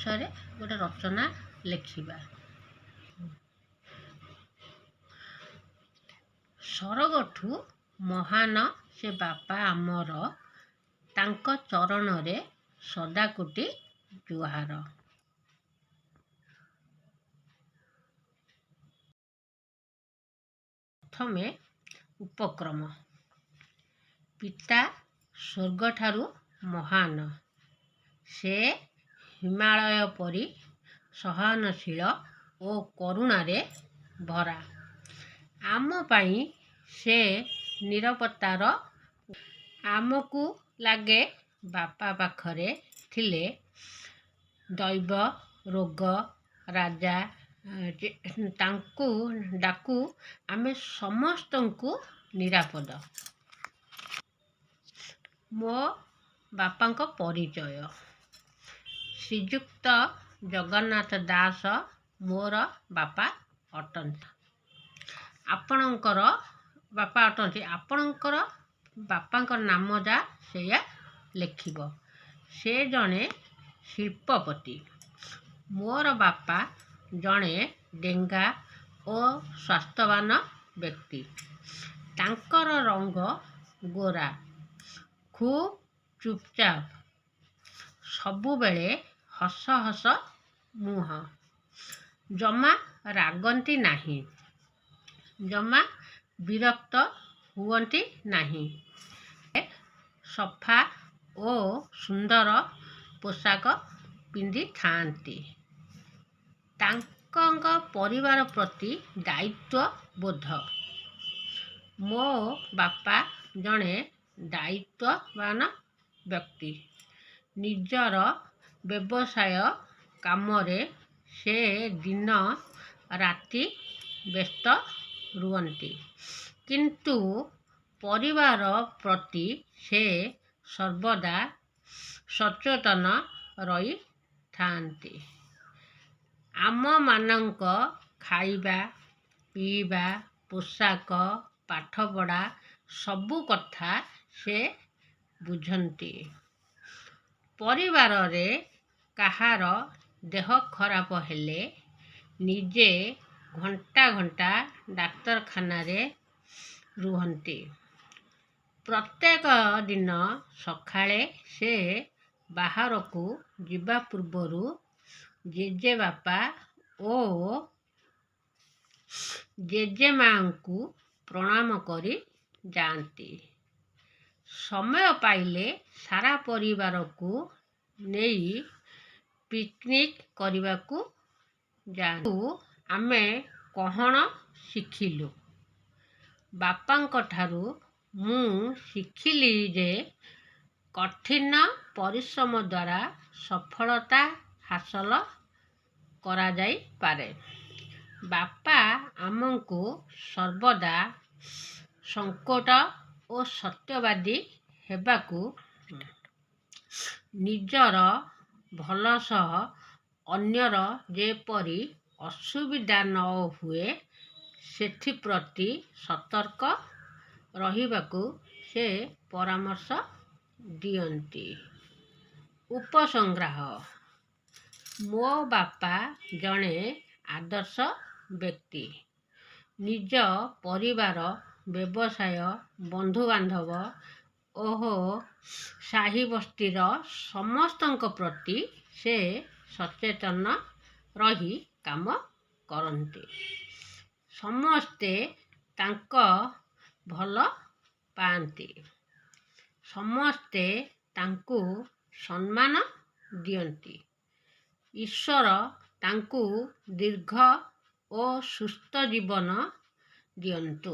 ବିଷୟରେ ଗୋଟେ ରଚନା ଲେଖିବା। ସରଗଠୁ ମହାନ ସେ ବାପା ଆମର, ତାଙ୍କ ଚରଣରେ ସଦାକୋଟି ଜୁହାର। ପ୍ରଥମେ ଉପକ୍ରମ। ପିତା ସ୍ୱର୍ଗଠାରୁ ମହାନ, ସେ ହିମାଳୟ ପରି ସହନଶୀଳ ଓ କରୁଣାରେ ଭରା। ଆମ ପାଇଁ ସେ ନିରାପତ୍ତାର। ଆମକୁ ଲାଗେ ବାପା ପାଖରେ ଥିଲେ ଦୈବ ରୋଗ ରାଜା ତାଙ୍କୁ ଡାକୁ ଆମେ ସମସ୍ତଙ୍କୁ ନିରାପଦ। ମୋ ବାପାଙ୍କ ପରିଚୟ। ଶ୍ରୀଯୁକ୍ତ ଜଗନ୍ନାଥ ଦାସ ମୋର ବାପା ଅଟନ୍ତି। ଆପଣଙ୍କର ବାପାଙ୍କ ନାମ ଯା ସେଇଆ ଲେଖିବ। ସେ ଜଣେ ଶିଳ୍ପପତି। ମୋର ବାପା ଜଣେ ଡେଙ୍ଗା ଓ ସ୍ୱାସ୍ଥ୍ୟବାନ ବ୍ୟକ୍ତି। ତାଙ୍କର ରଙ୍ଗ ଗୋରା, ଖୁବ୍ ଚୁପଚାପ, ସବୁବେଳେ ହସ ହସ ମୁହଁ। ଜମା ରାଗନ୍ତି ନାହିଁ, ଜମା ବିରକ୍ତ ହୁଅନ୍ତି ନାହିଁ। ସଫା ଓ ସୁନ୍ଦର ପୋଷାକ ପିନ୍ଧିଥାନ୍ତି। ତାଙ୍କ ପରିବାର ପ୍ରତି ଦାୟିତ୍ୱବୋଧ। ମୋ ବାପା ଜଣେ ଦାୟିତ୍ୱବାନ ବ୍ୟକ୍ତି। ନିଜର ବ୍ୟବସାୟ କାମରେ ସେ ଦିନ ରାତି ବ୍ୟସ୍ତ ରୁହନ୍ତି, କିନ୍ତୁ ପରିବାର ପ୍ରତି ସେ ସର୍ବଦା ସଚେତନ ରହିଥାନ୍ତି। ଆମମାନଙ୍କ ଖାଇବା ପିଇବା, ପୋଷାକ, ପାଠପଢ଼ା ସବୁ କଥା ସେ ବୁଝନ୍ତି। ପରିବାରରେ କାହାର ଦେହ ଖରାପ ହେଲେ ନିଜେ ଘଣ୍ଟା ଘଣ୍ଟା ଡାକ୍ତରଖାନାରେ ରୁହନ୍ତି। ପ୍ରତ୍ୟେକ ଦିନ ସକାଳେ ସେ ବାହାରକୁ ଯିବା ପୂର୍ବରୁ ଜେଜେବାପା ଓ ଜେଜେମାଙ୍କୁ ପ୍ରଣାମ କରି ଯାଆନ୍ତି। ସମୟ ପାଇଲେ ସାରା ପରିବାରକୁ ନେଇ ପିକନିକ୍ କରିବାକୁ ଯାଆନ୍ତି। ଆମେ କଣ ଶିଖିଲୁ? ବାପାଙ୍କଠାରୁ ମୁଁ ଶିଖିଲି ଯେ କଠିନ ପରିଶ୍ରମ ଦ୍ୱାରା ସଫଳତା ହାସଲ କରାଯାଇପାରେ। ବାପା ଆମକୁ ସର୍ବଦା ସଚ୍ଚୋଟ ଓ ସତ୍ୟବାଦୀ ହେବାକୁ, ନିଜର ଭଲ ସହ ଅନ୍ୟର ଯେପରି ଅସୁବିଧା ନ ହୁଏ ସେଥିପ୍ରତି ସତର୍କ ରହିବାକୁ ସେ ପରାମର୍ଶ ଦିଅନ୍ତି। ଉପସଂହାର। ମୋ ବାପା ଜଣେ ଆଦର୍ଶ ବ୍ୟକ୍ତି। ନିଜ ପରିବାର, ବ୍ୟବସାୟ, ବନ୍ଧୁବାନ୍ଧବ ଓ ସାହିବସ୍ତିର ସମସ୍ତଙ୍କ ପ୍ରତି ସେ ସଚେତନ ରହି କାମ କରନ୍ତି। ସମସ୍ତେ ତାଙ୍କ ଭଲ ପାଆନ୍ତି। ସମସ୍ତେ ତାଙ୍କୁ ସମ୍ମାନ ଦିଅନ୍ତି। ଈଶ୍ୱର ତାଙ୍କୁ ଦୀର୍ଘ ଓ ସୁସ୍ଥ ଜୀବନ ଦିଅନ୍ତୁ।